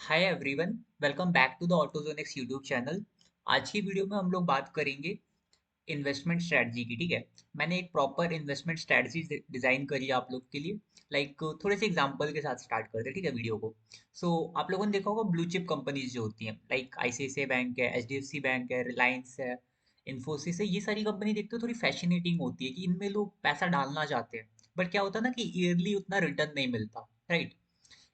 Hi everyone, welcome back to the Autozonics YouTube channel. आज की video में हम लोग बात करेंगे इन्वेस्टमेंट स्ट्रेटजी की। ठीक है, मैंने एक प्रॉपर इन्वेस्टमेंट स्ट्रेटजी डिजाइन करी है आप लोग के लिए। थोड़े से एग्जांपल के साथ स्टार्ट करते हैं, ठीक है, वीडियो को। आप लोगों ने देखा होगा ब्लू चिप कंपनीज जो होती हैं, लाइक आईसीआईसीआई बैंक है, एचडीएफसी बैंक है, रिलायंस है, इन्फोसिस है। ये सारी कंपनी देखते हो थोड़ी फैसिनेटिंग होती है कि इनमें लोग पैसा डालना चाहते हैं, बट क्या होता है ना कि ईयरली उतना रिटर्न नहीं मिलता, राइट।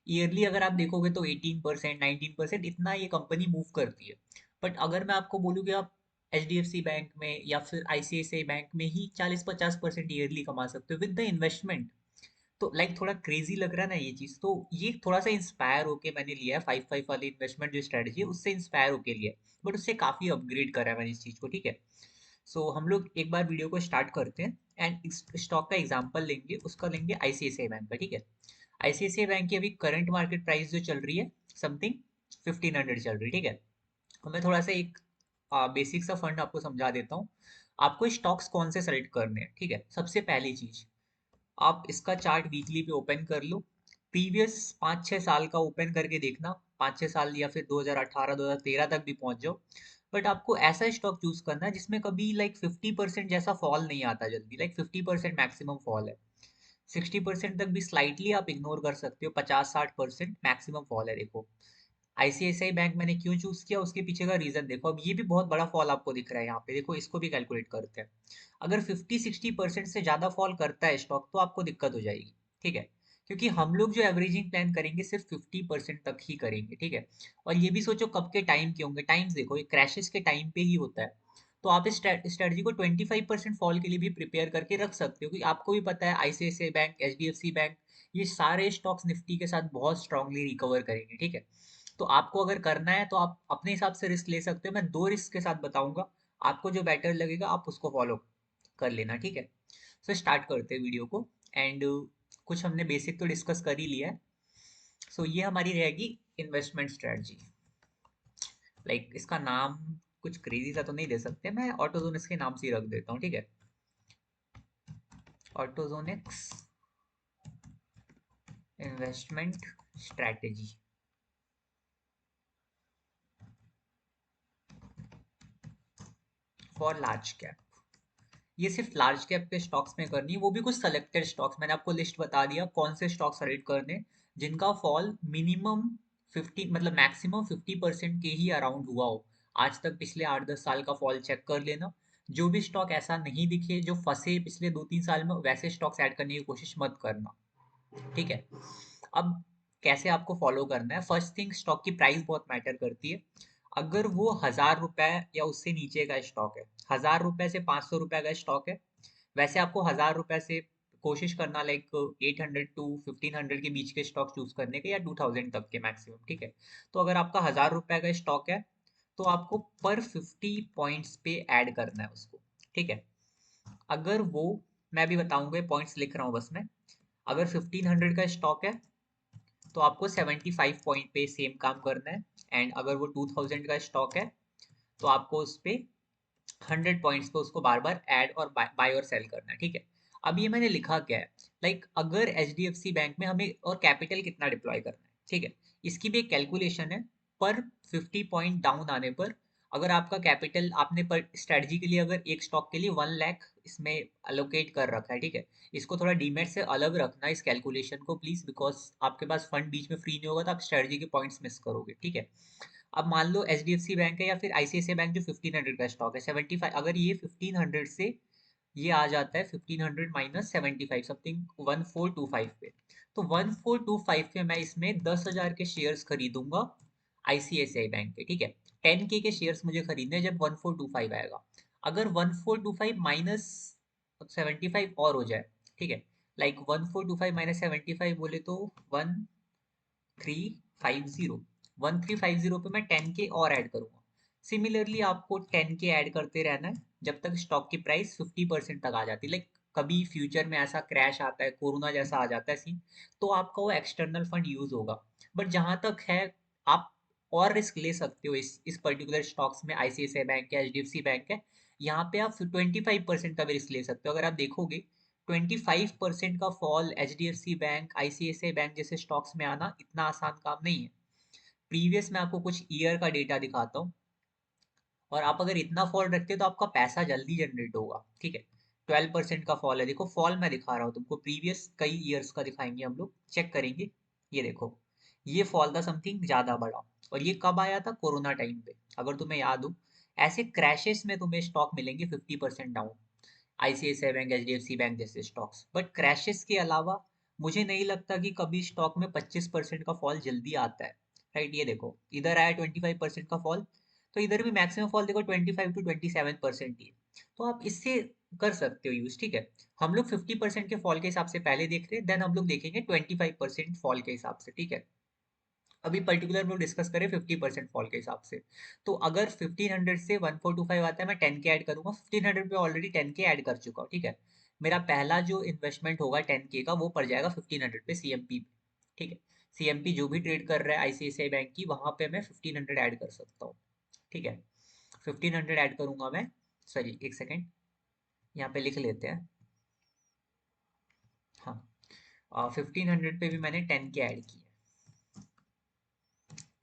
ईयरली अगर आप देखोगे तो 18% 19% इतना ये कंपनी मूव करती है। बट अगर मैं आपको बोलूँ कि आप एच बैंक में या फिर आईसीआईसीआई बैंक में ही 40-50% ईयरली कमा सकते हो विद द इन्वेस्टमेंट, तो थोड़ा क्रेजी लग रहा है ना ये चीज। तो ये थोड़ा सा इंस्पायर होके मैंने लिया है, 5-5 वाली इन्वेस्टमेंट जो स्ट्रेटजी है उससे इंस्पायर होके लिया है, बट उससे काफी अपग्रेड करा है मैंने इस चीज को, ठीक है। हम लोग एक बार वीडियो को स्टार्ट करते हैं एंड स्टॉक का एग्जांपल लेंगे, उसका लेंगे आईसीआईसीआई बैंक का, ठीक है। आईसीआईसीआई बैंक की अभी करंट मार्केट प्राइस जो चल रही है, समथिंग 1500 चल रही है, ठीक है। तो मैं थोड़ा सा एक बेसिक सा फंड आपको समझा देता हूँ। आपको स्टॉक्स कौन से सेलेक्ट करने हैं, ठीक है। सबसे पहली चीज, आप इसका चार्ट वीकली पे ओपन कर लो। प्रीवियस 5-6 साल का ओपन करके देखना, 5-6 साल या फिर 2018-2013 तक भी पहुंच जाओ। बट आपको ऐसा स्टॉक चूज करना है जिसमें कभी 50% जैसा फॉल नहीं आता जल्दी, 50% मैक्सिमम फॉल है। 60% तक भी स्लाइटली आप इग्नोर कर सकते हो, 50-60% मैक्सिमम फॉल है। देखो आईसीआईसीआई बैंक मैंने क्यों चूज किया, उसके पीछे का रीजन देखो। अब ये भी बहुत बड़ा फॉल आपको दिख रहा है यहाँ पे, देखो इसको भी कैलकुलेट करते हैं। अगर 50-60% से ज्यादा फॉल करता है स्टॉक तो आपको दिक्कत हो जाएगी, ठीक है। क्योंकि हम लोग जो एवरेजिंग प्लान करेंगे सिर्फ 50% तक ही करेंगे, ठीक है। और ये भी सोचो कब के टाइम के होंगे, टाइम्स देखो ये क्रैशेस के टाइम पे ही होता है। तो आप इस स्ट्रेटजी को 25% फॉल के लिए भी प्रिपेयर करके रख सकते हो, क्योंकि आपको भी पता है आईसीआईसीआई बैंक, एचडीएफसी बैंक, ये सारे स्टॉक्स निफ्टी के साथ बहुत स्ट्रांगली रिकवर करेंगे, ठीक है। तो आपको अगर करना है तो आप अपने हिसाब से रिस्क ले सकते हो, मैं दो रिस्क के साथ बताऊंगा, आपको जो बेटर लगेगा आप उसको फॉलो कर लेना, ठीक है। स्टार्ट करते हैं वीडियो को। एंड कुछ हमने बेसिक तो डिस्कस कर ही लिया है। ये हमारी रहेगी इन्वेस्टमेंट स्ट्रेटजी। इसका नाम कुछ क्रेजी सा तो नहीं दे सकते, मैं ऑटोजोनिक्स के नाम से ही रख देता हूँ, ठीक है। Autozonics investment strategy for large cap. ये सिर्फ लार्ज कैप के स्टॉक्स में करनी है, वो भी कुछ सेलेक्टेड स्टॉक्स। मैंने आपको लिस्ट बता दिया कौन से स्टॉक सेलेक्ट करने जिनका फॉल मिनिमम 50, मतलब मैक्सिमम 50% के ही अराउंड हुआ हो। आज तक पिछले 8-10 साल का फॉल चेक कर लेना। जो भी स्टॉक ऐसा नहीं दिखे जो फंसे पिछले 2-3 साल में, वैसे स्टॉक्स ऐड करने की कोशिश मत करना, ठीक है। अब कैसे आपको फॉलो करना है, फर्स्ट थिंग, स्टॉक की प्राइस बहुत मैटर करती है। अगर वो 1000 रुपए या उससे नीचे का स्टॉक है, 1000 रुपए से 500 रुपए का स्टॉक है, वैसे आपको 1000 रुपए से कोशिश करना, 800 to 1500 के बीच के स्टॉक चूज करने के, या 2000 तक के मैक्सिमम, ठीक है। तो अगर आपका 1000 रुपए का स्टॉक है तो आपको पर 50 पॉइंट्स पे ऐड करना है उसको, ठीक है। अगर वो, मैं भी बताऊंगा, पॉइंट्स लिख रहा हूँ बस मैं। अगर 1500 का स्टॉक है तो आपको 75 पॉइंट पे सेम काम करना है। एंड अगर वो 2000 का स्टॉक है तो आपको उस पे 100 पॉइंट्स पे उसको बार बार ऐड और बाय और सेल करना है, ठीक है। अब ये मैंने लिखा क्या है, अगर H D F C bank में हमें और कैपिटल कितना डिप्लॉय करना है, ठीक है। इसकी भी एक कैलकुलेशन है। पर 50 पॉइंट डाउन आने पर, अगर आपका कैपिटल आपने पर स्ट्रेटजी के लिए अगर एक स्टॉक के लिए 1 लाख इसमें अलोकेट कर रखा है, ठीक है। इसको थोड़ा डीमेट से अलग रखना इस कैलकुलेशन को प्लीज, बिकॉज आपके पास फंड बीच में फ्री नहीं होगा तो आप स्ट्रेटजी के पॉइंट्स मिस करोगे, ठीक है। अब मान लो H D F C bank है या फिर आईसीआईसीआई बैंक जो 1500 का स्टॉक है, 75, अगर ये 1500 से ये आ जाता है 1500 माइनस 75, समथिंग 1425 पे, तो 1425 पे मैं इसमें 10,000 के शेयर्स खरीदूंगा आईसीआईसीआई बैंक के, ठीक है। 10K के शेयर्स मुझे खरीदने हैं जब 1425 आएगा। अगर 1425 माइनस 75 और हो जाए, ठीक है, 1425 माइनस 75 बोले तो 1350, 1350 पे मैं 10K और ऐड करूंगा। सिमिलरली आपको 10K ऐड करते रहना है जब तक स्टॉक की प्राइस 50% तक आ जाती है। कभी फ्यूचर में ऐसा क्रैश आता है, कोरोना जैसा आ जाता है सीन, तो आपका वो एक्सटर्नल फंड यूज होगा। बट जहां तक है, आप और रिस्क ले सकते हो इस पर्टिकुलर स्टॉक्स में, आईसीआईसीआई बैंक है, एचडीएफसी बैंक है। यहाँ पे आप 25% का भी रिस्क ले सकते हो। अगर आप देखोगे 25% का fall H D F C bank, ICICI bank जैसे स्टॉक्स में आना इतना आसान काम नहीं है। प्रीवियस मैं आपको कुछ ईयर का डेटा दिखाता हूँ, और आप अगर इतना फॉल रखते हो तो आपका पैसा जल्दी जनरेट होगा, ठीक है। 12% का फॉल है, देखो फॉल मैं दिखा रहा हूँ तुमको, प्रीवियस कई ईयर्स का दिखाएंगे हम लोग, चेक करेंगे। ये देखो, ये फॉल था समथिंग ज्यादा बड़ा, और ये कब आया था? कोरोना टाइम पे, अगर तुम्हें याद हो। ऐसे क्रैशेस में तुम्हें स्टॉक मिलेंगे 50% down, ICICI bank, HDFC bank जैसे स्टॉक्स। बट क्रैशेस के अलावा मुझे नहीं लगता कि कभी स्टॉक में 25% का फॉल जल्दी आता है, राइट। ये देखो इधर आया 25% का फॉल, तो इधर भी मैक्सिमम फॉल देखो 25 to 27% ही है। तो आप इससे कर सकते हो यूज, ठीक है। हम लोग 50% के फॉल के हिसाब से पहले देख रहे हैं, देन हम लोग देखेंगे 25% फॉल के हिसाब से, ठीक है। अभी पर्टिकुलर हम लोग डिस्कस करें 50% फॉल के हिसाब से। तो अगर 1500 से 1425 आता है, मैं 10 के ऐड करूंगा। 1500 पे ऑलरेडी 10 के ऐड कर चुका हूँ, ठीक है। मेरा पहला जो इन्वेस्टमेंट होगा 10 के का, वो पड़ जाएगा 1500 पे सीएमपी पे, ठीक है। सीएमपी जो भी ट्रेड कर रहा है आईसीआईसीआई बैंक की, वहां पे मैं 1500 ऐड कर सकता हूँ, ठीक है। 1500 ऐड करूंगा मैं, सॉरी एक सेकेंड, यहाँ पे लिख लेते हैं। हाँ, 1500 पे भी मैंने 10 के ऐड किए,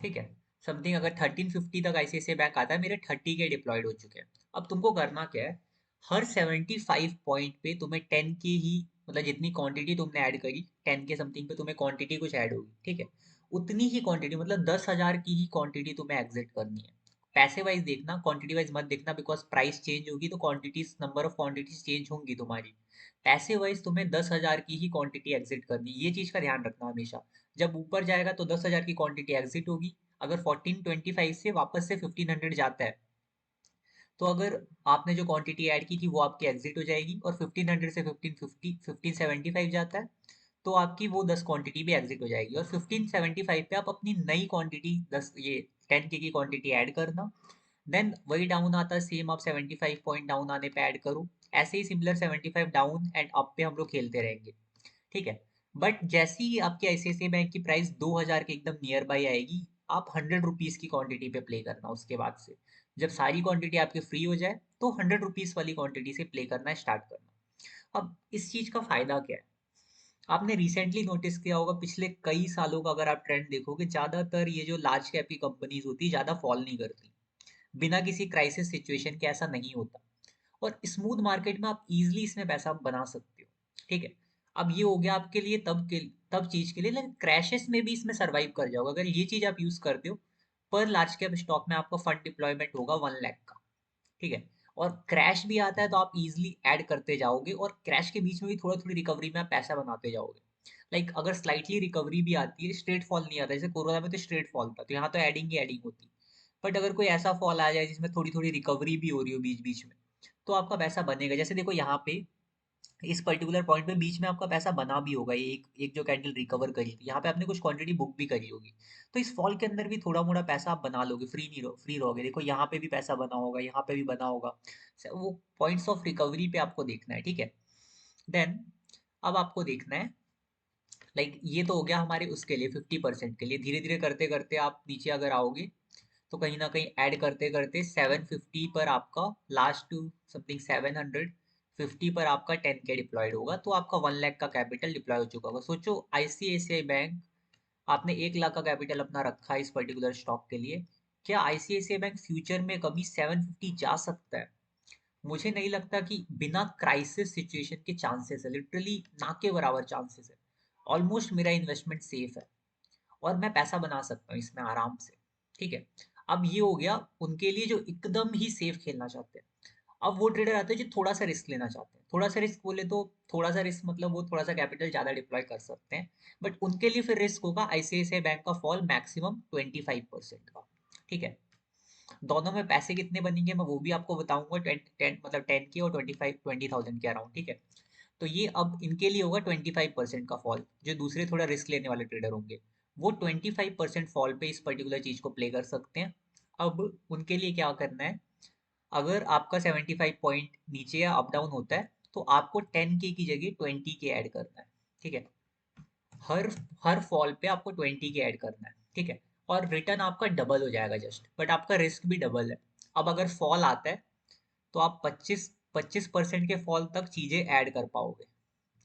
ठीक है। समथिंग अगर 1350 तक आईसीआईसीआई बैंक आता है, मेरे 30 के डिप्लॉयड हो चुके हैं। अब तुमको करना क्या है, हर 75 पॉइंट पे तुम्हें 10 के ही, मतलब जितनी क्वांटिटी तुमने ऐड करी 10 के समथिंग पे, तुम्हें क्वांटिटी कुछ ऐड होगी, ठीक है। उतनी ही क्वांटिटी, मतलब 10,000 की ही क्वांटिटी तुम्हें एग्जिट करनी है। पैसे वाइज देखना, क्वांटिटी वाइज मत देखना, बिकॉज प्राइस चेंज होगी तो quantities, number of quantities change होंगी तुम्हारी। पैसे वाइज तुम्हें 10,000 की ही क्वांटिटी एग्जिट करनी है, ये चीज का ध्यान रखना हमेशा। जब ऊपर जाएगा तो 10,000 की क्वांटिटी एग्जिट होगी। अगर 1425 से वापस से 1500 जाता है, तो अगर आपने जो क्वांटिटी ऐड की थी वो आपकी एग्जिट हो जाएगी, और 1500 से 1550 1575 जाता है, तो आपकी वो 10 क्वांटिटी भी एग्जिट हो जाएगी, और 1575 पे आप अपनी नई क्वांटिटी 10, ये 10 के की क्वांटिटी ऐड करना। देन वही डाउन आता है सेम, आप 75 पॉइंट डाउन आने पे ऐड करो। ऐसे ही सिमिलर 75 डाउन एंड अप पे हम लोग खेलते रहेंगे, ठीक है। बट जैसे ही आपकी आईसीआईसीआई बैंक की प्राइस 2000 के एकदम नियर बाई आएगी, आप 100 रुपीज की क्वांटिटी पे प्ले करना। उसके बाद से जब सारी क्वांटिटी आपकी फ्री हो जाए, तो 100 रुपीज वाली क्वांटिटी से प्ले करना स्टार्ट करना। अब इस चीज का फायदा क्या है, आपने रिसेंटली नोटिस किया होगा, पिछले कई सालों का अगर आप ट्रेंड देखोगे, ज्यादातर ये जो लार्ज कैप की कंपनीज होती है ज्यादा फॉल नहीं करती। बिना किसी क्राइसिस सिचुएशन के ऐसा नहीं होता, और स्मूथ मार्केट में आप इजीली इसमें पैसा बना सकते हो, ठीक है। अब ये हो गया आपके लिए तब चीज के लिए, लेकिन क्रैशेस में भी इसमें सरवाइव कर जाओगे अगर ये चीज आप यूज करते हो। पर लार्ज कैप स्टॉक में आपका फंड डिप्लॉयमेंट होगा 1 लाख का, ठीक है। और क्रैश भी आता है तो आप इजीली ऐड करते जाओगे, और क्रैश के बीच में भी थोड़ा थोड़ी रिकवरी में आप पैसा बनाते जाओगे। लाइक अगर स्लाइटली रिकवरी भी आती है, स्ट्रेट फॉल नहीं आता, जैसे कोरोना में तो स्ट्रेट फॉल था, तो यहाँ तो एडिंग ही एडिंग होती। बट अगर कोई ऐसा फॉल आ जाए जिसमें थोड़ी थोड़ी रिकवरी भी हो रही हो बीच बीच में, तो आपका पैसा बनेगा। जैसे देखो यहाँ पे इस पर्टिकुलर पॉइंट पे बीच में आपका पैसा बना भी होगा, ये एक एक जो कैंडल रिकवर करी थी, यहाँ पे आपने कुछ क्वांटिटी बुक भी करी होगी। तो इस फॉल के अंदर भी थोड़ा मोड़ा पैसा आप बना लोगे, फ्री रहोगे। देखो यहाँ पे भी पैसा बना होगा, यहाँ पे भी बना होगा। वो पॉइंट्स ऑफ रिकवरी पे आपको देखना है, ठीक है। देन अब आपको देखना है, लाइक ये तो हो गया हमारे उसके लिए 50% के लिए। धीरे धीरे करते करते आप नीचे अगर आओगे, तो कहीं ना कहीं ऐड करते करते 750 पर आपका लास्ट समथिंग 750 पर आपका 10 के डिप्लॉयड होगा, तो आपका 1 लाख का कैपिटल डिप्लॉय हो चुका होगा। सोचो आईसीआईसीआई बैंक, आपने 1 लाख का कैपिटल अपना रखा है इस पर्टिकुलर स्टॉक के लिए, क्या आईसीआईसीआई बैंक फ्यूचर में कभी 750 जा सकता है? मुझे नहीं लगता। कि बिना क्राइसिस सिचुएशन के चांसेस है, लिटरली ना के बराबर चांसेस है। ऑलमोस्ट मेरा इन्वेस्टमेंट सेफ है, और मैं पैसा बना सकता हूँ इसमें आराम से, ठीक है। अब ये हो गया उनके लिए जो एकदम ही सेफ खेलना चाहते हैं। अब वो ट्रेडर आते हैं जो थोड़ा सा रिस्क लेना चाहते हैं। थोड़ा सा रिस्क बोले तो, थोड़ा सा रिस्क मतलब वो थोड़ा सा कैपिटल ज्यादा डिप्लॉय कर सकते हैं। बट उनके लिए फिर रिस्क होगा आईसीआईसीआई बैंक का फॉल मैक्सिमम 25% का, ठीक है। दोनों में पैसे कितने बनेंगे मैं वो भी आपको बताऊंगा, टेन मतलब 10 के और 20,000 के अराउंड, ठीक है। तो ये अब इनके लिए होगा 25% का फॉल। जो दूसरे थोड़ा रिस्क लेने वाले ट्रेडर होंगे, वो 25% फॉल पे इस पर्टिकुलर चीज को प्ले कर सकते हैं। अब उनके लिए क्या करना है, अगर आपका 75 पॉइंट नीचे या अप डाउन होता है, तो आपको 10 के की जगह 20 के ऐड करना है, ठीक है। हर हर फॉल पे आपको 20 के ऐड करना है, ठीक है। और रिटर्न आपका डबल हो जाएगा जस्ट, बट आपका रिस्क भी डबल है। अब अगर फॉल आता है, तो आप 25% के फॉल तक चीजें ऐड कर पाओगे,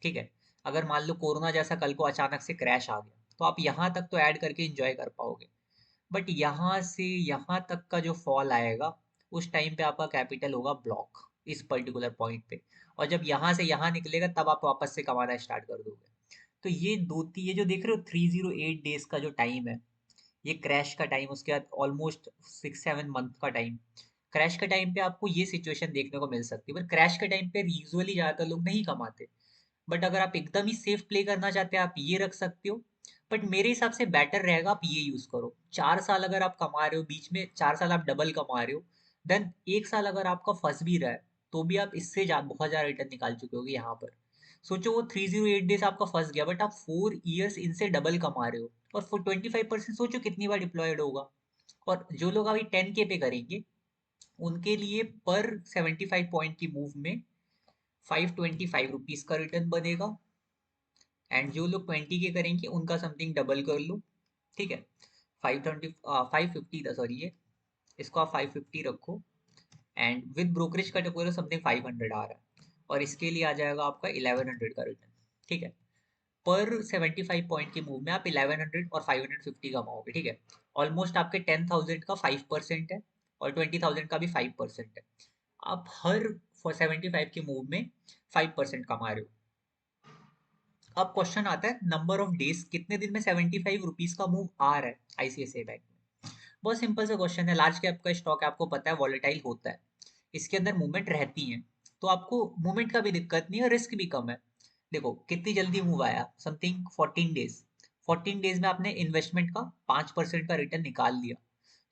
ठीक है। अगर मान लो कोरोना जैसा कल को अचानक से क्रैश आ गया, तो आप यहाँ तक तो ऐड करके इंजॉय कर पाओगे। बट यहाँ से यहाँ तक का जो फॉल आएगा, उस टाइम पे आपका कैपिटल होगा ब्लॉक इस पर्टिकुलर पॉइंट पे। और जब यहाँ से यहाँ निकलेगा तब आप वापस से कमाना स्टार्ट कर दोगे। तो ये जो देख रहे हो 308 डेज का जो टाइम है, ये क्रैश का टाइम, उसके बाद ऑलमोस्ट 6-7 मंथ का टाइम। क्रैश के टाइम पे आपको ये सिचुएशन देखने को मिल सकती है, पर क्रैश के टाइम पे यूजुअली ज़्यादातर लोग नहीं कमाते। बट अगर आप एकदम ही सेफ प्ले करना चाहते हैं, आप ये रख सकते हो। बट मेरे हिसाब से बेटर रहेगा आप ये यूज करो। 4 साल अगर आप कमा रहे हो, बीच में 4 साल आप डबल कमा रहे हो, देन 1 साल अगर आपका फंस भी रहा है, तो भी आप इससे बहुत ज्यादा रिटर्न निकाल चुके होगे यहाँ पर। सोचो वो 308 डेज आपका फंस गया, बट आप 4 ईयर्स इनसे डबल कमा रहे हो। और 25% सोचो कितनी बार डिप्लॉयड होगा। और जो लोग अभी 10K पे करेंगे, उनके लिए पर 75 पॉइंट की मूव में 525 रुपीज का रिटर्न बनेगा। एंड जो लोग 20K करेंगे उनका समथिंग डबल कर लो। ठीक है, 550 था सॉरी, ये इसको आप 550 रखो। एंड विद ब्रोकरेज का टोकन समथिंग 500 आ रहा है, और इसके लिए आ जाएगा आपका 1100 का रिटर्न। ठीक है, पर 75 पॉइंट की मूव में आप 1100 और 550 कमाओगे। ठीक है, ऑलमोस्ट आपके 10,000 का 5% है, और 20,000 का भी 5% है। आप हर 75 की मूव में 5% कमा रहे हो। अब क्वेश्चन आता है नंबर ऑफ डेज, कितने दिन में 75 रुपीज का मूव आ रहा है आईसीआईसीआई बैंक में। बहुत सिंपल सा क्वेश्चन है, लार्ज कैप का स्टॉक है, आपको पता है वॉलेटाइल होता है, इसके अंदर मूवमेंट रहती है। तो आपको मूवमेंट का भी दिक्कत नहीं है, रिस्क भी कम है। देखो कितनी जल्दी मूव आया, समथिंग 14 डेज। 14 डेज में आपने इन्वेस्टमेंट का 5% का रिटर्न निकाल लिया।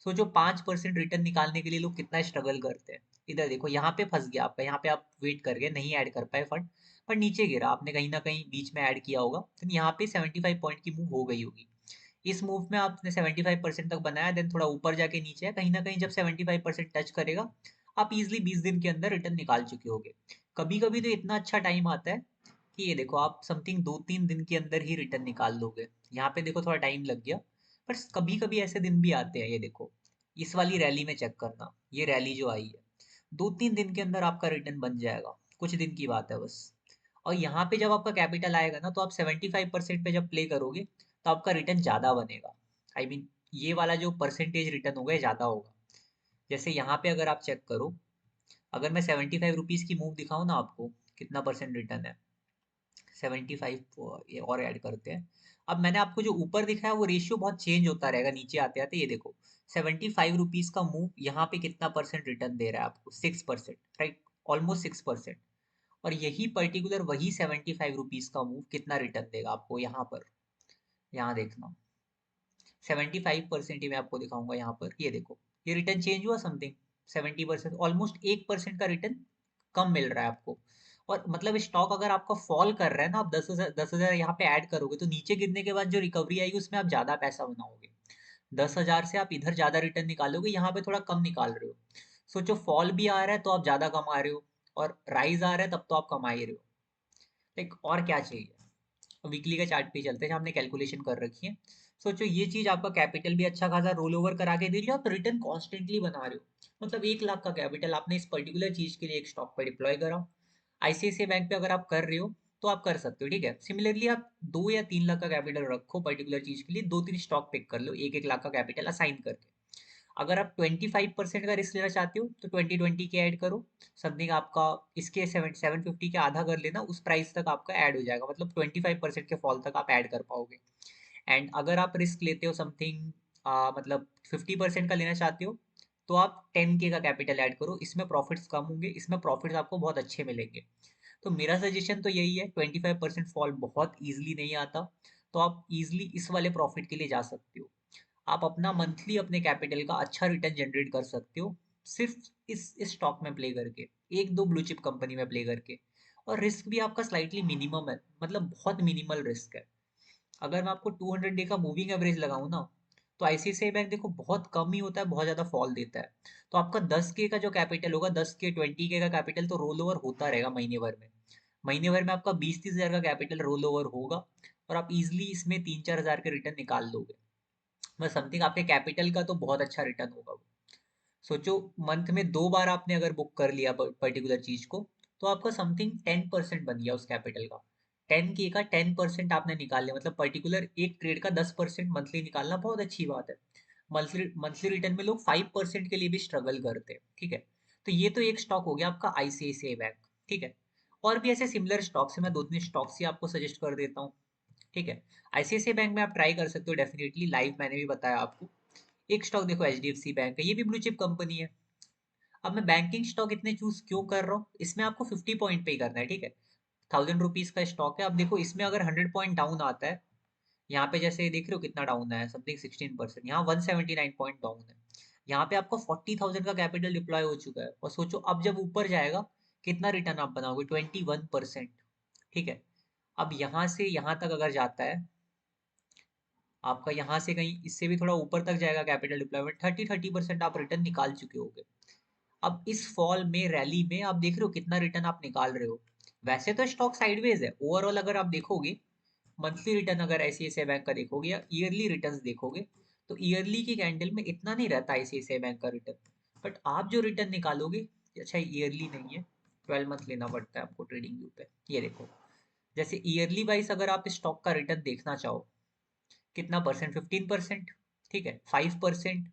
सोचो 5% रिटर्न निकालने के लिए लोग कितना स्ट्रगल करते हैं। इधर देखो यहाँ पे फंस गया आपका, यहाँ पे आप वेट कर गए, नहीं ऐड कर पाए फंड, पर नीचे गिरा, आपने कहीं ना कहीं बीच में ऐड किया होगा, तो यहाँ पे 75 पॉइंट की मूव हो गई होगी। इस मूव में आपने 75% तक बनाया, देन थोड़ा ऊपर जाके नीचे है, कहीं ना कहीं जब 75% टच करेगा, आप इजिली 20 दिन के अंदर रिटर्न निकाल चुके होगे। कभी कभी तो इतना अच्छा टाइम आता है कि ये देखो आप समथिंग 2-3 दिन के अंदर ही रिटर्न निकाल लोगे। यहाँ पे देखो थोड़ा टाइम लग गया, पर कभी कभी ऐसे दिन भी आते हैं। ये देखो इस वाली रैली में चेक करना, ये रैली जो आई है, 2-3 दिन के अंदर आपका रिटर्न बन जाएगा, कुछ दिन की बात है बस। और यहाँ पे जब आपका कैपिटल आएगा ना, तो आप 75% पे जब प्ले करोगे, तो आपका रिटर्न ज़्यादा बनेगा। आई मीन ये वाला जो परसेंटेज रिटर्न होगा ये ज़्यादा होगा। जैसे यहाँ पे अगर आप चेक करो, अगर मैं 75 रुपीज़ की मूव दिखाऊँ ना आपको, कितना परसेंट रिटर्न है, 75 ये और ऐड करते हैं। अब मैंने आपको जो ऊपर दिखाया वो रेशियो बहुत चेंज होता रहेगा नीचे आते आते। ये देखो 75 रुपीज़ का मूव यहाँ पे कितना परसेंट रिटर्न दे रहा है आपको, 6%, राइट, ऑलमोस्ट 6%। और यही पर्टिकुलर वही 75 रुपीज़ का मूव कितना रिटर्न देगा आपको यहाँ पर, यहाँ देखना, 75% ही मैं आपको दिखाऊंगा यहाँ पर। ये देखो ये रिटर्न चेंज हुआ समथिंग 70%, ऑलमोस्ट 1% का रिटर्न कम मिल रहा है आपको। और मतलब स्टॉक अगर आपका फॉल कर रहा है ना, आप 10,000 यहाँ पे ऐड करोगे, तो नीचे गिरने के बाद जो रिकवरी आएगी उसमें आप ज्यादा पैसा बनाओगे। 10,000 से आप इधर ज्यादा रिटर्न निकालोगे, यहाँ पे थोड़ा कम निकाल रहे हो। सोचो फॉल भी आ रहा है तो आप ज्यादा कमा रहे हो, और राइज आ रहा है तब तो आप कमा ही रहे हो। लाइक और क्या चाहिए। वीकली का चार्ट पे चलते हैं जहाँ हमने कैलकुलेशन कर रखी है। सोचो ये चीज आपका कैपिटल भी अच्छा खासा रोल ओवर करा के दे रही है, आप रिटर्न कॉन्स्टेंटली बना रहे हो। मतलब 1 लाख का कैपिटल आपने इस पर्टिकुलर चीज के लिए एक स्टॉक पर डिप्लॉय करा। आईसीआईसीआई बैंक पे अगर आप कर रहे हो तो आप कर सकते हो। ठीक है, सिमिलरली आप 2 या 3 लाख का कैपिटल रखो पर्टिकुलर चीज के लिए, 2-3 स्टॉक पिक कर लो 1-1 लाख का कैपिटल असाइन करके। अगर आप 25% का रिस्क लेना चाहते हो तो 20-20 के ऐड करो। समथिंग आपका इसके 750 के आधा कर लेना, उस प्राइस तक आपका ऐड हो जाएगा, मतलब 25% के फॉल तक आप ऐड कर पाओगे। एंड अगर आप रिस्क लेते हो समथिंग मतलब 50% का लेना चाहते हो, तो आप 10K का कैपिटल ऐड करो, इसमें प्रॉफिट्स कम होंगे, इसमें प्रॉफिट्स आपको बहुत अच्छे मिलेंगे। तो मेरा सजेशन तो यही है, 25% फॉल बहुत ईजिली नहीं आता, तो आप इजिली इस वाले प्रॉफिट के लिए जा सकते हो। आप अपना मंथली अपने कैपिटल का अच्छा रिटर्न जनरेट कर सकते हो, सिर्फ इस स्टॉक में प्ले करके, एक दो ब्लू चिप कंपनी में प्ले करके। और रिस्क भी आपका स्लाइटली मिनिमम है, मतलब बहुत मिनिमल रिस्क है। अगर मैं आपको 200 डे का मूविंग एवरेज लगाऊं ना, तो आईसीआईसीआई बैंक देखो बहुत कम ही होता है, बहुत ज्यादा फॉल देता है। तो आपका 10K का जो कैपिटल होगा, 10K 20K का कैपिटल तो रोल ओवर होता रहेगा महीने भर में। महीने भर में आपका 20-30 हजार का कैपिटल रोल ओवर होगा, और आप इजिली इसमें 3-4 हजार के रिटर्न निकाल लोगे। बस समथिंग आपके कैपिटल का तो बहुत अच्छा रिटर्न होगा वो। सोचो मंथ में 2 बार आपने अगर बुक कर लिया पर्टिकुलर चीज को, तो आपका समथिंग 10% बन गया उस कैपिटल का। 10K का 10% आपने निकाल लिया, मतलब पर्टिकुलर एक ट्रेड का 10% मंथली निकालना बहुत अच्छी बात है। मंथली मंथली रिटर्न में लोग 5% के लिए भी स्ट्रगल करते हैं, ठीक है। तो ये तो एक स्टॉक हो गया आपका आईसीआईसीआई बैंक, ठीक है। और भी ऐसे सिमिलर स्टॉक्स है, मैं दो तीन स्टॉक्स ही आपको सजेस्ट कर देता हूँ, ठीक है। आईसीआईसीआई बैंक में आप ट्राई कर सकते हो डेफिनेटली, लाइव मैंने भी बताया आपको। एक स्टॉक देखो एचडीएफसी बैंक है, ये भी ब्लू चिप कंपनी है। अब मैं बैंकिंग स्टॉक इतने चूज क्यों कर रहा हूँ, इसमें आपको 50 पॉइंट पे करना है, ठीक है। 1000 रुपीज का स्टॉक है। अब देखो इसमें अगर 100 पॉइंट डाउन आता है, यहाँ पे जैसे देख रहे हो कितना डाउन है, समथिंग 16%, यहाँ 179 पॉइंट डाउन है। यहाँ पे आपको 40,000 का कैपिटल डिप्लॉय हो चुका है, और सोचो अब जब ऊपर जाएगा कितना रिटर्न आप बनाओगे, 21%, ठीक है। अब यहाँ से यहाँ तक अगर जाता है आपका, यहाँ से कहीं इससे भी थोड़ा ऊपर तक जाएगा कैपिटल डिप्लॉयमेंट, 30% आप रिटर्न निकाल चुके होगे। अब इस फॉल में, रैली में आप देख रहे हो कितना रिटर्न आप निकाल रहे हो। वैसे तो स्टॉक साइडवेज है, ओवरऑल अगर आप देखोगे मंथली रिटर्न अगर आईसीआईसीआई बैंक का देखोगे या ईयरली रिटर्न्स देखोगे, तो ईयरली की कैंडल में इतना नहीं रहता आईसीआईसीआई बैंक का रिटर्न। बट आप जो रिटर्न निकालोगे, अच्छा ईयरली नहीं है, 12 मंथ लेना पड़ता है आपको ट्रेडिंग व्यू पे, ये देखो। जैसे ईयरली वाइज अगर आप स्टॉक का रिटर्न देखना चाहो, कितना परसेंट, 15%, ठीक है, 5%,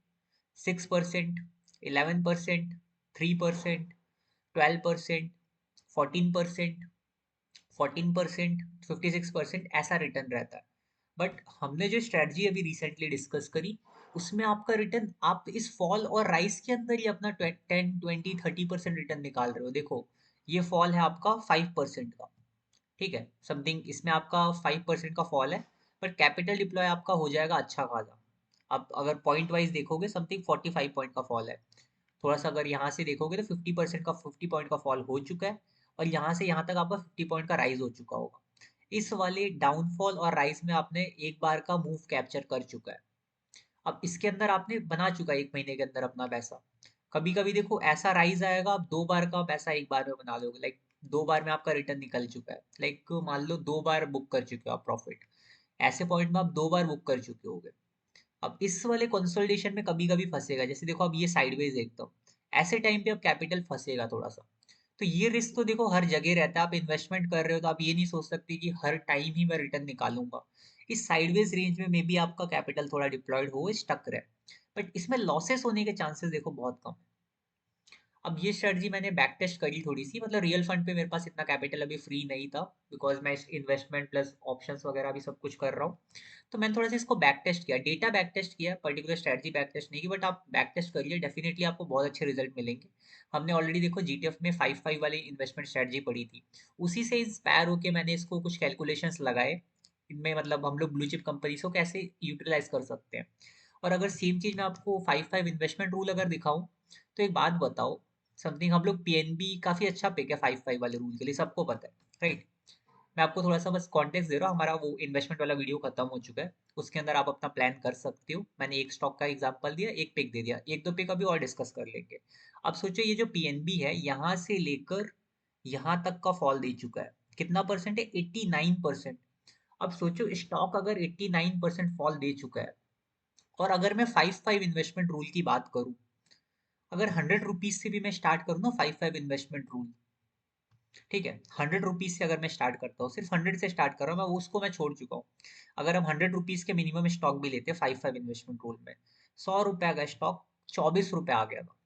6%, 11%, 3%, 12%, 14%, 14%, 56%, ऐसा रिटर्न रहता है। बट हमने जो स्ट्रेटजी अभी रिसेंटली डिस्कस करी, उसमें आपका रिटर्न आप इस फॉल और राइज के अंदर ही अपना 10, 20, 30% रिटर्न निकाल रहे हो। देखो ये फॉल है आपका 5% का, ठीक है, समथिंग इसमें आपका 5% का फॉल है, पर कैपिटल डिप्लॉय आपका हो जाएगा अच्छा खासा। अब अगर पॉइंट वाइज देखोगे समथिंग 45 पॉइंट का फॉल है। थोड़ा सा अगर यहाँ से देखोगे तो 50 पॉइंट का फॉल हो चुका है, और यहाँ से यहाँ तक आपका 50 पॉइंट का राइज हो चुका होगा। इस वाले डाउनफॉल और राइज में आपने एक बार का मूव कैप्चर कर चुका है। अब इसके अंदर आपने बना चुका है 1 महीने के अंदर अपना पैसा। कभी कभी देखो ऐसा राइज आएगा, आप 2 बार का पैसा एक बार में बना लोगे, लाइक 2 बार में आपका रिटर्न निकल चुका है, लाइक मान लो 2 बार बुक कर चुके हो आप प्रॉफिट। ऐसे पॉइंट में आप 2 बार बुक कर चुके होगे। अब इस वाले कंसोलिडेशन में कभी कभी फंसेगा, जैसे देखो अब ये साइडवेज एकदम, ऐसे टाइम पे अब कैपिटल फंसेगा थोड़ा सा। तो ये रिस्क तो देखो हर जगह रहता है, आप इन्वेस्टमेंट कर रहे हो तो आप ये नहीं सोच सकते कि हर टाइम ही मैं रिटर्न निकालूंगा। इस साइडवेज रेंज में मे बी आपका कैपिटल थोड़ा डिप्लॉयड हो, स्टक रहे, बट इसमें लॉसेस होने के चांसेस देखो बहुत कम है। अब ये स्ट्रेटजी मैंने बैक टेस्ट करी थोड़ी सी, मतलब रियल फंड पे मेरे पास इतना कैपिटल अभी फ्री नहीं था, बिकॉज मैं इन्वेस्टमेंट प्लस ऑप्शंस वगैरह भी सब कुछ कर रहा हूँ। तो मैंने थोड़ा सा इसको बैक टेस्ट किया, डेटा बैक टेस्ट किया, पर्टिकुलर स्ट्रेटजी बैक टेस्ट नहीं की, बट आप बैक टेस्ट करिए, डेफिनेटली आपको बहुत अच्छे रिजल्ट मिलेंगे। हमने ऑलरेडी देखो जीटीएफ में 5-5 वाली इन्वेस्टमेंट स्ट्रेटजी पढ़ी थी, उसी से इंस्पायर होकर मैंने इसको कुछ कैलकुलेशंस लगाए। इनमें मतलब हम लोग ब्लू चिप कंपनीज को कैसे यूटिलाइज कर सकते हैं। और अगर सेम चीज मैं आपको 5-5 इन्वेस्टमेंट रूल अगर दिखाऊं, तो एक बात बताओ, समथिंग हम लोग पीएनबी काफी अच्छा पिक है 5-5 वाले रूल के लिए, सबको पता है, राइट। मैं आपको थोड़ा सा बस कॉन्टेक्स्ट दे रहा हूँ, हमारा वो इन्वेस्टमेंट वाला वीडियो खत्म हो चुका है, उसके अंदर आप अपना प्लान कर सकते हो। मैंने एक स्टॉक का एग्जांपल दिया, एक पिक दे दिया, एक दो पिक अभी और डिस्कस कर लेंगे। अब सोचो ये जो पीएनबी है, यहाँ से लेकर यहाँ तक का फॉल दे चुका है, कितना परसेंट है, 89%। अब सोचो स्टॉक अगर 89% फॉल दे चुका है, और अगर मैं 5-5 इन्वेस्टमेंट रूल की बात करूं, अगर 100 रुपीज से भी मैं स्टार्ट करूँ ना 5-5 इन्वेस्टमेंट रूल, ठीक है, 100 रुपीज से अगर मैं स्टार्ट करता हूँ, सिर्फ 100 से स्टार्ट कर रहा हूँ मैं, उसको मैं छोड़ चुका हूँ। अगर हम 100 रुपीज के मिनिमम स्टॉक भी लेते हैं 5-5 इन्वेस्टमेंट रूल में, 100 रुपए का स्टॉक 24 रुपए आ गया था।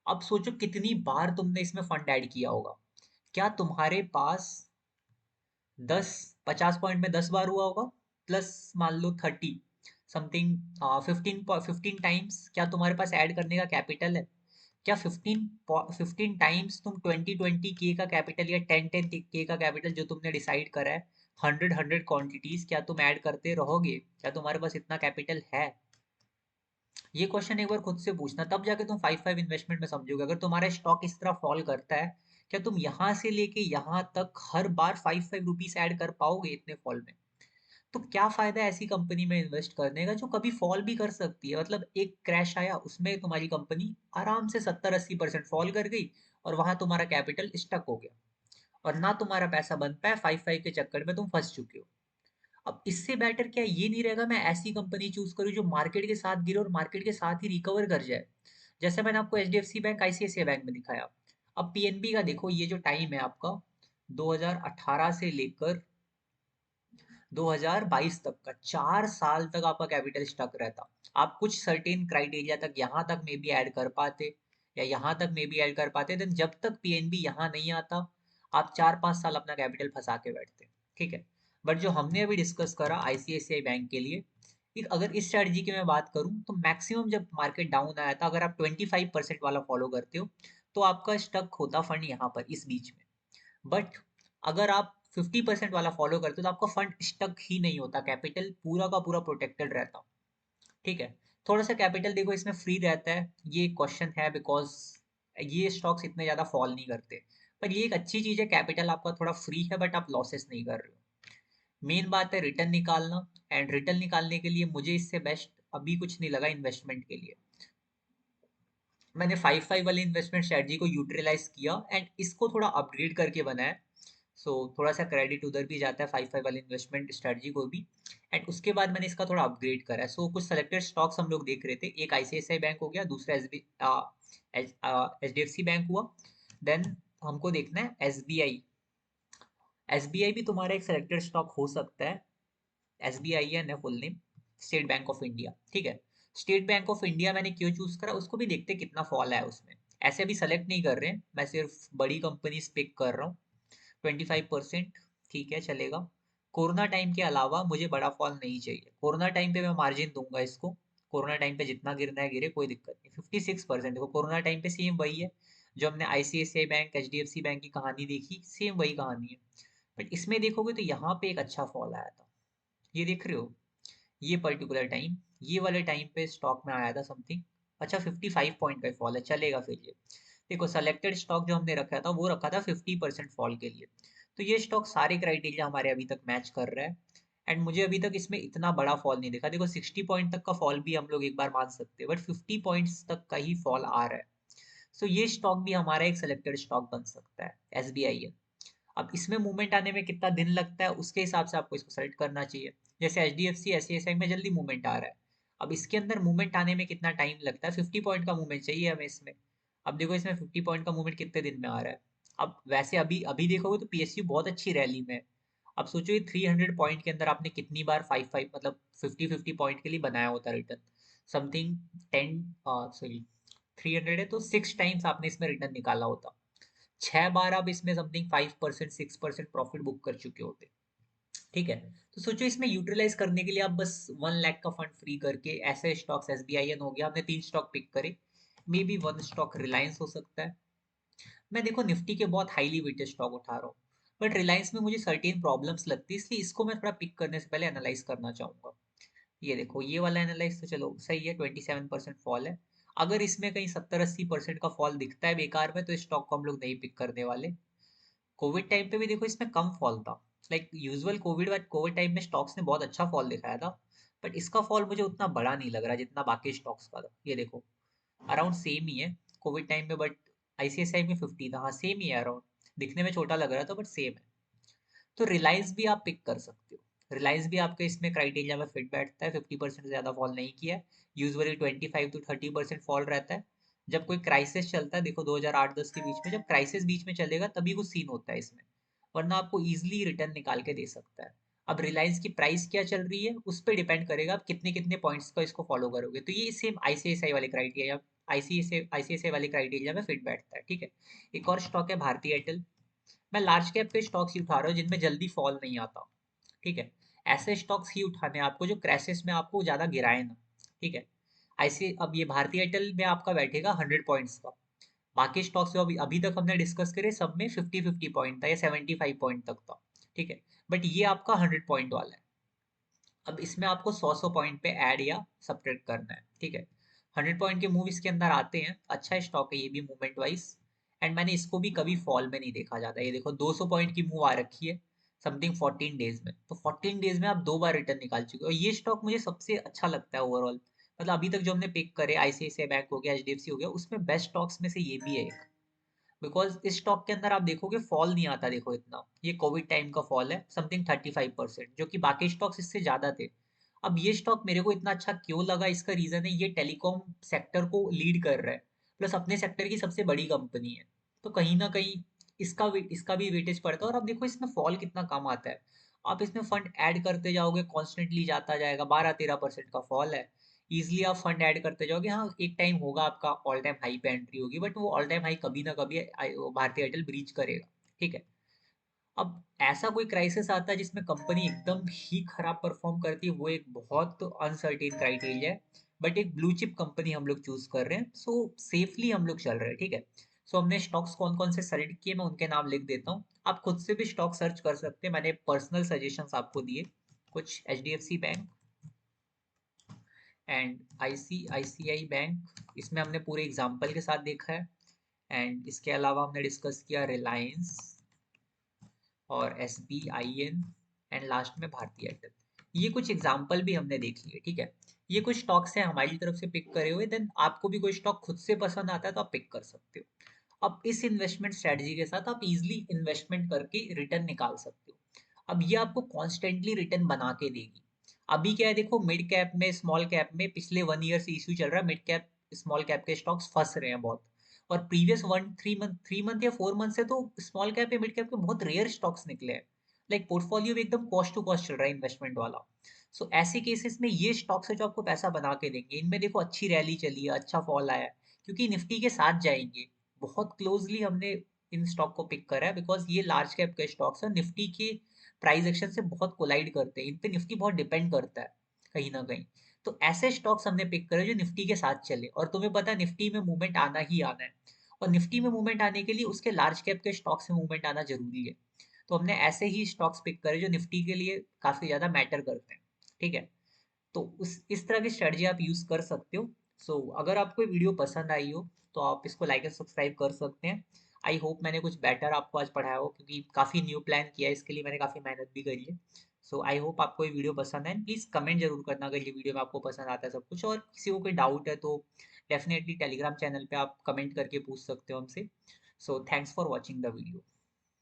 अब सोचो कितनी बार तुमने इसमें फंड ऐड किया होगा। क्या तुम्हारे पास 50 पॉइंट में 10 बार हुआ होगा, प्लस मान लो 30, समथिंग 15 टाइम्स क्या तुम्हारे पास ऐड करने का कैपिटल है। क्या 15 टाइम्स तुम 20 के का कैपिटल या 10 के का कैपिटल जो तुमने डिसाइड करा है, 100 क्वांटिटीज, क्या तुम ऐड करते रहोगे, क्या तुम्हारे पास इतना कैपिटल है। ये क्वेश्चन एक बार खुद से पूछना, तब जाके तुम 5-5 इन्वेस्टमेंट में समझोगे। अगर तुम्हारा स्टॉक इस तरह फॉल करता है, क्या तुम यहाँ से लेके यहाँ तक हर बार 5-5 रुपीज ऐड कर पाओगे इतने फॉल में। तो क्या फायदा है ऐसी कंपनी में इन्वेस्ट करने का जो कभी फॉल भी कर सकती है। मतलब एक क्रैश आया, उसमें तुम्हारी कंपनी आराम से 70-80% फॉल कर गई, और वहां तुम्हारा कैपिटल स्टक हो गया, और ना तुम्हारा पैसा बन पाया, 5-5 के चक्कर में तुम फंस चुके हो। अब इससे बेटर क्या ये नहीं रहेगा मैं ऐसी कंपनी चूज करूँ जो मार्केट के साथ गिरे और मार्केट के साथ ही रिकवर कर जाए। जैसे मैंने आपको एचडीएफसी बैंक, आईसीआईसीआई बैंक में दिखाया। अब पीएनबी का देखो, ये जो टाइम है आपका 2018 से लेकर 2022 तक का 4 साल तक आपका कैपिटल स्टक रहता। आप कुछ सर्टेन क्राइटेरिया तक यहाँ तक मे बी ऐड कर पाते, या यहाँ तक मे बी ऐड कर पाते, देन जब तक पीएनबी यहाँ नहीं आता आप 4-5 साल अपना कैपिटल फंसा के बैठते। ठीक है। बट जो हमने अभी डिस्कस करा आईसीआईसीआई बैंक के लिए, अगर इस स्ट्रेटजी की मैं बात करूं तो मैक्सिमम जब मार्केट डाउन आया था, अगर आप 25% वाला फॉलो करते हो तो आपका स्टक होता फंड यहाँ पर इस बीच में। बट अगर आप 50% वाला फॉलो करते हो तो आपका फंड स्टक ही नहीं होता, कैपिटल पूरा का पूरा प्रोटेक्टेड रहता। ठीक है। थोड़ा सा कैपिटल देखो इसमें फ्री रहता है, ये क्वेश्चन है, बिकॉज ये स्टॉक्स इतने ज्यादा फॉल नहीं करते। पर ये एक अच्छी चीज है, कैपिटल आपका थोड़ा फ्री है बट आप लॉसेस नहीं कर रहे हो। मेन बात है रिटर्न निकालना, एंड रिटर्न निकालने के लिए मुझे इससे बेस्ट अभी कुछ नहीं लगा इन्वेस्टमेंट के लिए। मैंने 5-5 वाली इन्वेस्टमेंट स्ट्रेटजी को यूटिलाइज किया एंड इसको थोड़ा अपग्रेड करके बनाया। थोड़ा सा क्रेडिट उधर भी जाता है 5-5 वाली इन्वेस्टमेंट स्ट्रेटजी को भी। एंड उसके बाद मैंने इसका थोड़ा अपग्रेड करा है। कुछ सेलेक्टेड स्टॉक्स हम लोग देख रहे थे, एक आईसीआईसीआई बैंक हो गया, दूसरा एचडीएफसी बैंक हुआ। देन हमको देखना है एसबीआई। एसबीआई भी तुम्हारा एक सेलेक्टेड स्टॉक हो सकता है। एसबीआई है ना full name, state bank of India. ठीक है। स्टेट बैंक ऑफ इंडिया मैंने क्यों चूज करा, उसको भी देखते कितना फॉल है उसमें। ऐसे भी सेलेक्ट नहीं कर रहे हैं, मैं सिर्फ बड़ी कंपनीज पिक कर रहा हूँ। 25%, ठीक है चलेगा। कोरोना टाइम के अलावा मुझे बड़ा फॉल नहीं चाहिए, कोरोना टाइम पे मैं मार्जिन दूंगा इसको। कोरोना टाइम पे जितना गिरना है गिरे, कोई दिक्कत नहीं। 56% देखो कोरोना टाइम पे सेम वही है जो हमने आईसीआईसीआई बैंक एचडीएफसी बैंक की कहानी देखी, सेम वही कहानी है। बट इसमें देखोगे तो यहाँ पे एक अच्छा फॉल आया था, ये देख रहे हो, ये पर्टिकुलर टाइम, ये वाले टाइम पे स्टॉक में आया था समथिंग। अच्छा 55 पॉइंट का फॉल है, चलेगा फिर ये। देखो सेलेक्टेड स्टॉक जो हमने रखा था वो रखा था 50% फॉल के लिए। तो ये स्टॉक सारे क्राइटेरिया हमारे अभी तक मैच कर रहा है। एंड मुझे अभी तक इसमें इतना बड़ा फॉल नहीं दिखा। देखो 60 पॉइंट तक का फॉल भी हम लोग एक बार मान सकते हैं, बट 50 पॉइंट्स तक का ही फॉल आ रहा है। ये स्टॉक भी हमारा एक सेलेक्टेड स्टॉक बन सकता है, एसबीआई है। अब इसमें मूवमेंट आने में कितना दिन लगता है उसके हिसाब से आपको इसको सेलेक्ट करना चाहिए। जैसे H D F C S C S I में जल्दी मूवमेंट आ रहा है, अब इसके अंदर मूवमेंट आने में कितना टाइम लगता है, 50 पॉइंट का मूवमेंट चाहिए हमें इसमें। अब देखो इसमें 50 पॉइंट का मूवमेंट कितने दिन में आ रहा है। अब वैसे अभी अभी देखोगे तो पीएसयू बहुत अच्छी रैली में है। अब सोचो ये 300 पॉइंट के अंदर आपने कितनी बार 5-5 मतलब 50-50 पॉइंट के लिए बनाया होता रिटर्न, समथिंग 10, सॉरी 300 है तो 6 टाइम्स आपने इसमें रिटर्न निकाला होता। 6 बार आप इसमें समथिंग 5% 6% प्रॉफिट बुक कर चुके होते। ठीक है। तो सोचो इसमें यूटिलाइज करने के लिए आप बस 1 लाख का फंड फ्री करके ऐसे स्टॉक्स एसबीआई हो गया, हमने 3 स्टॉक पिक करे, मे बी 1 स्टॉक रिलायंस हो सकता है। मैं देखो निफ्टी के बहुत हाईली वेटेड स्टॉक उठा रहा हूँ, बट रिलायंस में मुझे सर्टेन प्रॉब्लम्स लगती है, इसलिए इसको मैं थोड़ा पिक करने से पहले एनालाइज करना चाहूंगा। ये देखो ये वाला एनालाइज तो चलो सही है, 27% फॉल है। अगर इसमें कहीं 70-80% का फॉल दिखता है बेकार में तो इस स्टॉक को हम लोग नहीं पिक करने वाले। कोविड टाइम पे भी देखो इसमें कम फॉल था, लाइक यूजुअल कोविड टाइम में स्टॉक्स ने बहुत अच्छा फॉल दिखाया था। बट इसका फॉल मुझे उतना बड़ा नहीं लग रहा जितना बाकी स्टॉक्स का था। ये देखो अराउंड सेम ही है कोविड टाइम में, बट आईसीआईसीआई में 50 था, हाँ सेम ही है अराउंड। दिखने में छोटा लग रहा था बट सेम है। तो रिलायंस भी आप पिक कर सकते हो, रिलायंस भी आपके इसमें क्राइटेरिया में फिट बैठता है, 50% से ज़्यादा फॉल नहीं किया है। यूजुअली 25 to 30% फॉल रहता है। जब कोई क्राइसिस चलता है, देखो 2008-10 के बीच में जब क्राइसिस बीच में चलेगा तभी वो सीन होता है इसमें, वरना आपको ईजिली रिटर्न निकाल के दे सकता है। अब रिलायंस की प्राइस क्या चल रही है उस पर डिपेंड करेगा आप कितने कितने पॉइंट्स का इसको फॉलो करोगे। तो ये सेम आईसीआईसीआई वाले क्राइटेरिया, आईसीआईसीआई वाले क्राइटेरिया में फिट बैठता है। ठीक है। एक और स्टॉक है भारतीय एयरटेल। मैं लार्ज कैप पे स्टॉक्स ही उठा रहा हूँ जिनमें जल्दी फॉल नहीं आता। ठीक है। ऐसे स्टॉक्स ही उठाने हैं आपको जो क्रैशेस में आपको ज्यादा गिराए ना। ठीक है। ऐसे अब ये भारतीय एयरटेल में आपका बैठेगा 100 पॉइंट्स का। बाकी स्टॉक्स जो अभी अभी तक हमने डिस्कस करे सब में 50-50 पॉइंट था या 75 पॉइंट तक था। ठीक है। बट ये आपका 100 पॉइंट वाला है। अब इसमें आपको 100 पॉइंट पे ऐड या सब्ट्रैक्ट करना है। ठीक है। 100 पॉइंट के मूव इसके अंदर आते हैं, अच्छा स्टॉक है ये भी मूवमेंट वाइज। एंड मैंने इसको भी कभी फॉल में नहीं देखा जाता। ये देखो 200 पॉइंट की मूव आ रखी है समथिंग 14 डेज में, तो 14 डेज में आप 2 बार रिटर्न निकाल चुके हो। और ये स्टॉक मुझे सबसे अच्छा लगता है ओवरऑल, मतलब अभी तक जो हमने पिक करे आईसीआईसीआई बैंक हो गया एचडीएफसी हो गया उसमें बेस्ट स्टॉक्स में से ये भी है एक। बिकॉज इस स्टॉक के अंदर आप देखोगे फॉल नहीं आता, देखो इतना, ये कोविड टाइम का फॉल है समथिंग 35%, जो कि बाकी स्टॉक्स इससे ज्यादा थे। अब ये स्टॉक मेरे को इतना अच्छा क्यों लगा, इसका रीजन है ये टेलीकॉम सेक्टर को लीड कर रहा है, प्लस अपने सेक्टर की सबसे बड़ी कंपनी है। तो कहीं ना कहीं इसका भी वेटेज पड़ता है। और अब देखो इसमें फॉल कितना कम आता है, आप इसमें फंड ऐड करते जाओगे, कॉन्स्टेंटली जाता जाएगा, 12-13% का फॉल है। ईजिली आप फंड ऐड करते जाओगे, हाँ एक टाइम होगा आपका ऑल टाइम हाई पे एंट्री होगी, बट वो ऑल टाइम हाई कभी ना कभी भारतीय एयरटेल ब्रीच करेगा। ठीक है। अब ऐसा कोई क्राइसिस आता है जिसमें कंपनी एकदम ही खराब परफॉर्म करती है, वो एक बहुत अनसर्टेन क्राइटेरिया है। बट एक ब्लू चिप कंपनी हम लोग चूज कर रहे हैं, सो सेफली हम लोग चल रहे हैं। ठीक है। सो हमने स्टॉक्स कौन कौन से सेलेक्ट किए, मैं उनके नाम लिख देता हूँ। आप खुद से भी स्टॉक सर्च कर सकते हैं, मैंने पर्सनल सजेशंस आपको दिए कुछ। H D F C bank and ICICI bank, इसमें हमने पूरे एग्जाम्पल के साथ देखा है। एंड इसके अलावा हमने डिस्कस किया रिलायंस और SBIN एंड लास्ट में भारतीय एयरटेल। ये कुछ एग्जाम्पल भी हमने देख लिए। ठीक है। ये कुछ स्टॉक्स हैं हमारी तरफ से पिक करे हुए, देन आपको भी कोई स्टॉक खुद से पसंद आता है तो आप पिक कर सकते हो। अब इस इन्वेस्टमेंट स्ट्रेटजी के साथ आप इजिली इन्वेस्टमेंट करके रिटर्न निकाल सकते हो। अब ये आपको कॉन्स्टेंटली रिटर्न बना के देगी। अभी क्या है देखो, मिड कैप में स्मॉल कैप में पिछले 1 ईयर से इशू चल रहा है, मिड कैप स्मॉल कैप के स्टॉक्स फंस रहे हैं बहुत। और प्रीवियस 3 मंथ या 4 मंथ से तो स्मॉल कैप या मिड कैप के बहुत रेयर स्टॉक्स निकले हैं। लाइक पोर्टफोलियो भी एकदम कॉस्ट टू कॉस्ट चल रहा है इन्वेस्टमेंट वाला। सो ऐसे केसेस में ये स्टॉक्स है जो आपको पैसा बना के देंगे। इनमें देखो अच्छी रैली चली है, अच्छा फॉल आया है, क्योंकि निफ्टी के साथ जाएंगे। बहुत क्लोजली हमने इन स्टॉक को पिक करा है, बिकॉज ये लार्ज कैप के स्टॉक्स है, निफ्टी के प्राइस एक्शन से बहुत कोलाइड करते हैं, इन पे निफ्टी बहुत डिपेंड करता है कहीं ना कहीं। तो ऐसे स्टॉक्स हमने पिक करे जो निफ्टी के साथ चले, और तुम्हें पता है निफ्टी में मूवमेंट आना ही आना है। और निफ्टी में मूवमेंट आने के लिए उसके लार्ज कैप के स्टॉक्स में मूवमेंट आना जरूरी है। तो हमने ऐसे ही स्टॉक्स पिक करे जो निफ्टी के लिए काफी ज्यादा मैटर करते हैं। ठीक है। तो उस इस तरह की स्ट्रेटजी आप यूज कर सकते हो। सो अगर आपको ये वीडियो पसंद आई हो तो आप इसको लाइक एंड सब्सक्राइब कर सकते हैं। आई होप मैंने कुछ बेटर आपको आज पढ़ाया हो, क्योंकि काफ़ी न्यू प्लान किया है, इसके लिए मैंने काफ़ी मेहनत भी करी है। सो आई होप आपको ये वीडियो पसंद है। प्लीज़ कमेंट जरूर करना अगर ये वीडियो में आपको पसंद आता है सब कुछ, और किसी को कोई डाउट है तो डेफिनेटली टेलीग्राम चैनल पे आप कमेंट करके पूछ सकते हो हमसे। So thanks for watching the video.